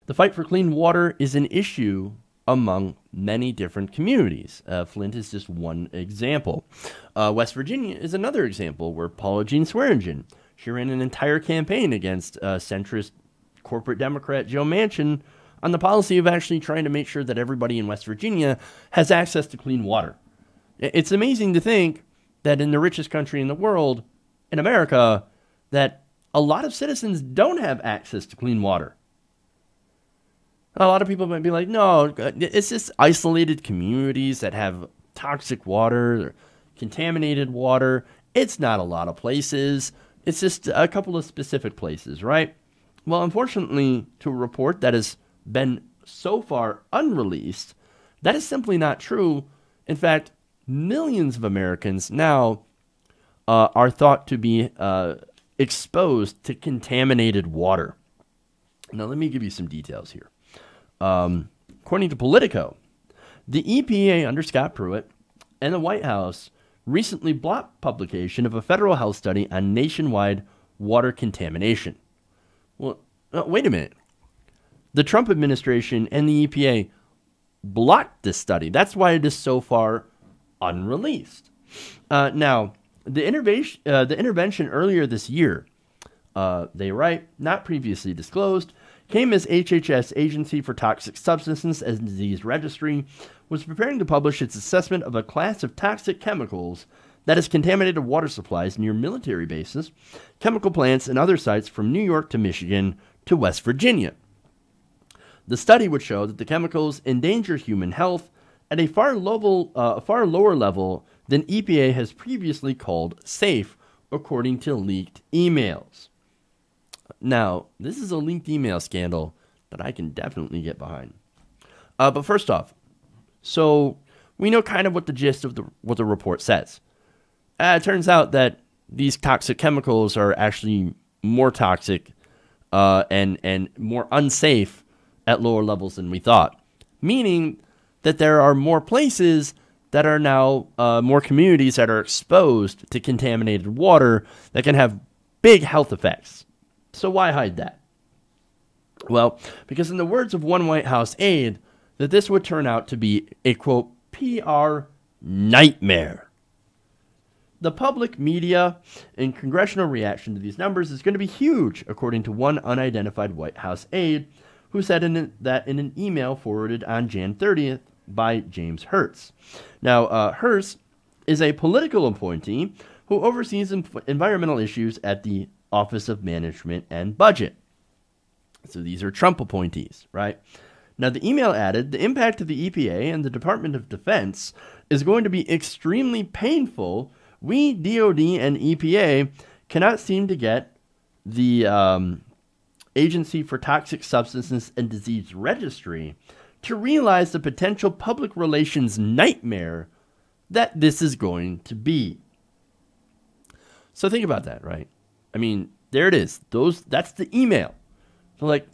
The fight for clean water is an issue among many different communities. Flint is just one example. West Virginia is another example where Paula Jean Swearengin, she ran an entire campaign against centrist corporate Democrat Joe Manchin on the policy of actually trying to make sure that everybody in West Virginia has access to clean water. It's amazing to think that in the richest country in the world, in America, that a lot of citizens don't have access to clean water. A lot of people might be like, no, it's just isolated communities that have toxic water or contaminated water. It's not a lot of places. It's just a couple of specific places, right? Well, unfortunately, to a report that has been so far unreleased, that is simply not true. In fact, millions of Americans now are thought to be exposed to contaminated water. Now, let me give you some details here. According to Politico, the EPA under Scott Pruitt and the White House recently blocked publication of a federal health study on nationwide water contamination. Well, wait a minute. The Trump administration and the EPA blocked this study. That's why it is so far unreleased. Now, the intervention earlier this year, they write, not previously disclosed, came as HHS Agency for Toxic Substances and Disease Registry was preparing to publish its assessment of a class of toxic chemicals that has contaminated water supplies near military bases, chemical plants, and other sites from New York to Michigan to West Virginia. The study would show that the chemicals endanger human health at a far lower level than EPA has previously called safe, according to leaked emails. Now, this is a leaked email scandal that I can definitely get behind. But first off, so we know kind of what the gist of what the report says. It turns out that these toxic chemicals are actually more toxic and more unsafe at lower levels than we thought, meaning that there are more places that are now more communities that are exposed to contaminated water that can have big health effects. So why hide that? Well, because in the words of one White House aide, that this would turn out to be a, quote, PR nightmare. The public, media, and congressional reaction to these numbers is going to be huge, according to one unidentified White House aide who said that in an email forwarded on Jan 30th by James Hertz. Now, Hertz is a political appointee who oversees environmental issues at the Office of Management and Budget. So these are Trump appointees, right? Now, the email added, the impact of the EPA and the Department of Defense is going to be extremely painful. We, DOD and EPA, cannot seem to get the Agency for Toxic Substances and Disease Registry to realize the potential public relations nightmare that this is going to be. So think about that, right? I mean, there it is. That's the email. So like,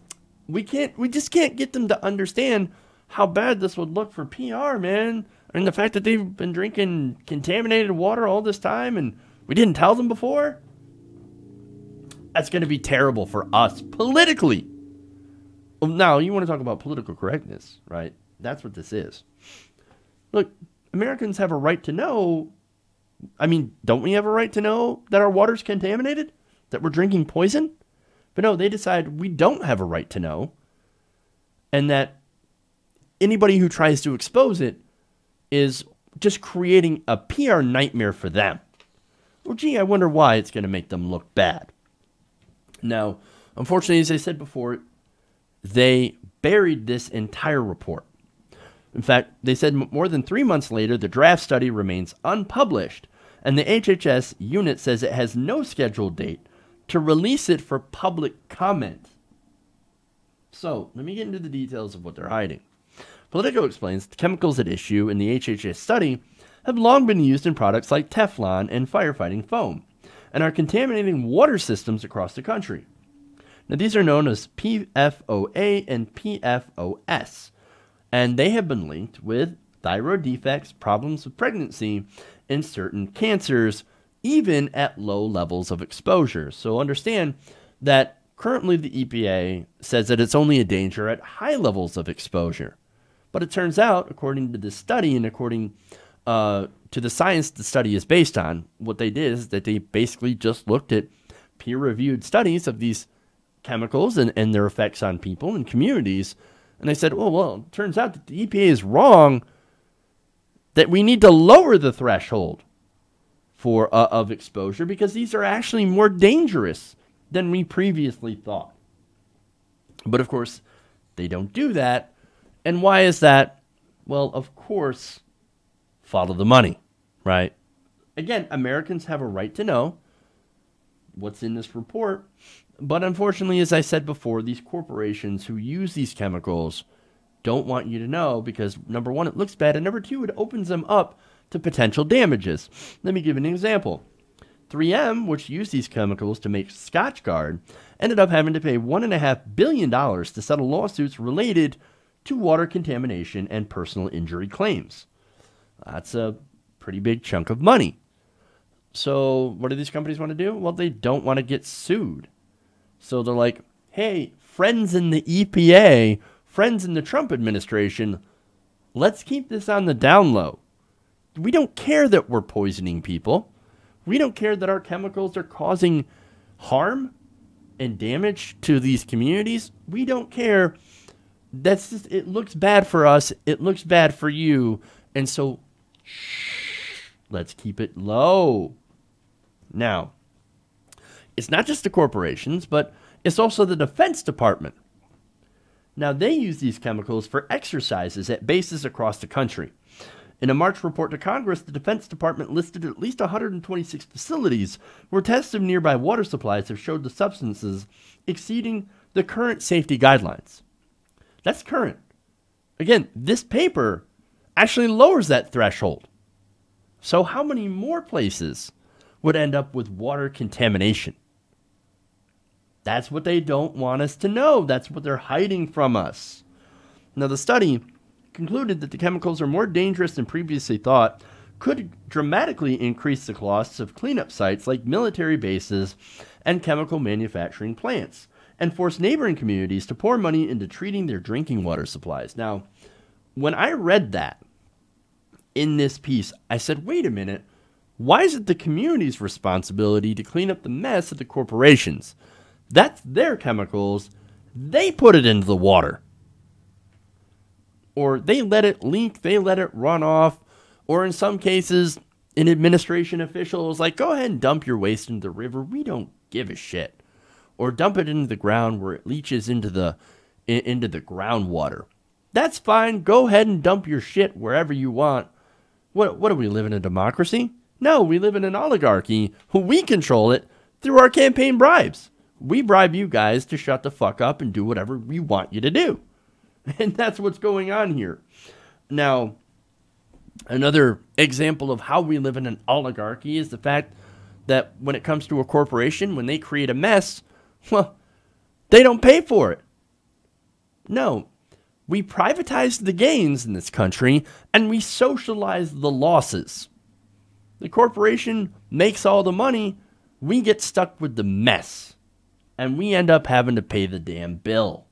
we just can't get them to understand how bad this would look for PR, man. I mean, the fact that they've been drinking contaminated water all this time and we didn't tell them before, that's going to be terrible for us politically. Now, you want to talk about political correctness, right? That's what this is. Look, Americans have a right to know. I mean, don't we have a right to know that our water's contaminated? That we're drinking poison? But no, they decide we don't have a right to know. And that anybody who tries to expose it is just creating a PR nightmare for them. Well, gee, I wonder why it's going to make them look bad. Now, unfortunately, as I said before, they buried this entire report. In fact, they said more than 3 months later, the draft study remains unpublished, and the HHS unit says it has no scheduled date to release it for public comment. So, let me get into the details of what they're hiding. Politico explains the chemicals at issue in the HHS study have long been used in products like Teflon and firefighting foam, and are contaminating water systems across the country. Now, these are known as PFOA and PFOS, and they have been linked with thyroid defects, problems with pregnancy, and certain cancers, even at low levels of exposure. So understand that Currently, the EPA says that it's only a danger at high levels of exposure. But it turns out, according to this study and according to the science the study is based on, what they did is that they basically just looked at peer-reviewed studies of these chemicals and their effects on people and communities. And they said, well, it turns out that the EPA is wrong, that we need to lower the threshold for of exposure because these are actually more dangerous than we previously thought. But of course, they don't do that. And why is that? Well, of course, follow the money, right? Again, Americans have a right to know what's in this report. But unfortunately, as I said before, these corporations who use these chemicals don't want you to know because, number one, it looks bad, and number two, it opens them up to potential damages. Let me give an example. 3M, which used these chemicals to make Scotchgard, ended up having to pay $1.5 billion to settle lawsuits related to water contamination and personal injury claims. That's a pretty big chunk of money. So what do these companies want to do? Well, they don't want to get sued. So they're like, hey, friends in the EPA, friends in the Trump administration, let's keep this on the down low. We don't care that we're poisoning people. We don't care that our chemicals are causing harm and damage to these communities. We don't care. That's just, it looks bad for us. It looks bad for you. And so, let's keep it low. Now, it's not just the corporations, but it's also the Defense Department. Now, they use these chemicals for exercises at bases across the country. In a March report to Congress, the Defense Department listed at least 126 facilities where tests of nearby water supplies have showed the substances exceeding the current safety guidelines. That's current. Again, this paper actually lowers that threshold. So how many more places would end up with water contamination? That's what they don't want us to know. That's what they're hiding from us. Now, the study concluded that the chemicals are more dangerous than previously thought, could dramatically increase the costs of cleanup sites like military bases and chemical manufacturing plants, and force neighboring communities to pour money into treating their drinking water supplies. Now, when I read that in this piece, I said, wait a minute, why is it the community's responsibility to clean up the mess of the corporations? That's their chemicals. They put it into the water. Or they let it leak, they let it run off, or in some cases, an administration official is like, go ahead and dump your waste into the river, we don't give a shit. Or dump it into the ground where it leaches into the groundwater. That's fine, go ahead and dump your shit wherever you want. What do we live in a democracy? No, we live in an oligarchy. We control it through our campaign bribes. We bribe you guys to shut the fuck up and do whatever we want you to do. And that's what's going on here. Now, another example of how we live in an oligarchy is the fact that when it comes to a corporation, when they create a mess, well, they don't pay for it. No, we privatize the gains in this country and we socialize the losses. The corporation makes all the money, we get stuck with the mess, and we end up having to pay the damn bill.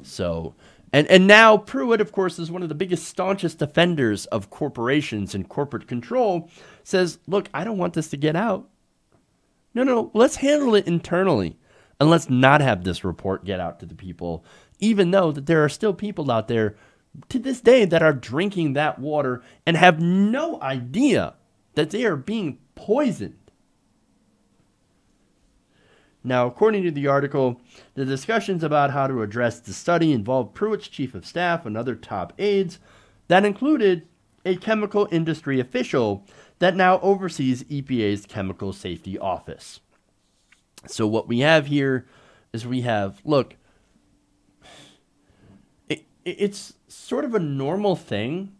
So, and now Pruitt, of course, is one of the biggest, staunchest defenders of corporations and corporate control, says, look, I don't want this to get out. No, let's handle it internally. And let's not have this report get out to the people, even though that there are still people out there to this day that are drinking that water and have no idea that they are being poisoned. Now, according to the article, the discussions about how to address the study involved Pruitt's chief of staff and other top aides that included a chemical industry official that now oversees EPA's Chemical Safety Office. So what we have here is look, it's sort of a normal thing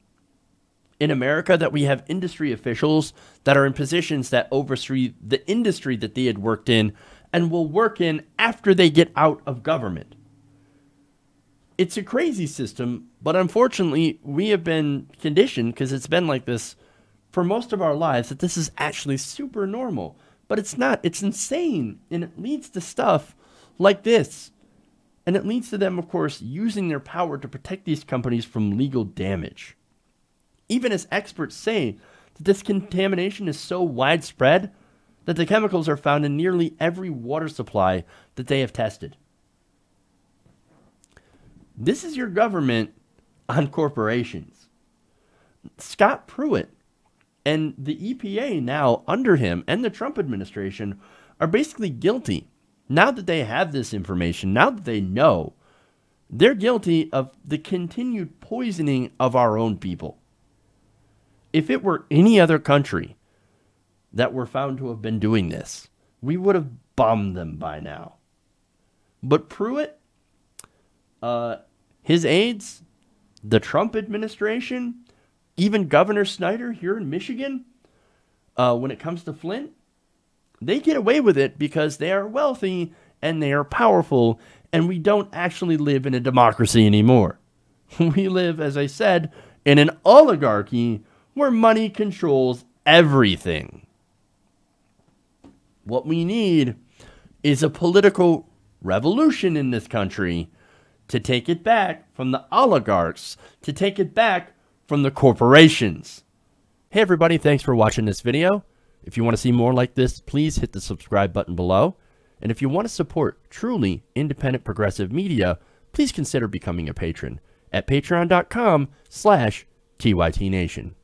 in America that we have industry officials that are in positions that oversee the industry that they had worked in and will work in after they get out of government. It's a crazy system, but unfortunately, we have been conditioned, because it's been like this for most of our lives, that this is actually super normal. But it's not. It's insane. And it leads to stuff like this. And it leads to them, of course, using their power to protect these companies from legal damage. Even as experts say that this contamination is so widespread that the chemicals are found in nearly every water supply that they have tested. This is your government on corporations. Scott Pruitt and the EPA now under him and the Trump administration are basically guilty. Now that they have this information, now that they know, they're guilty of the continued poisoning of our own people. If it were any other country that were found to have been doing this, we would have bombed them by now. But Pruitt, his aides, the Trump administration, even Governor Snyder here in Michigan, when it comes to Flint, they get away with it because they are wealthy and they are powerful, and we don't actually live in a democracy anymore. We live, as I said, in an oligarchy where money controls everything. What we need is a political revolution in this country to take it back from the oligarchs, to take it back from the corporations. Hey everybody, thanks for watching this video. If you want to see more like this, please hit the subscribe button below. And if you want to support truly independent progressive media, please consider becoming a patron at patreon.com/TYTNation.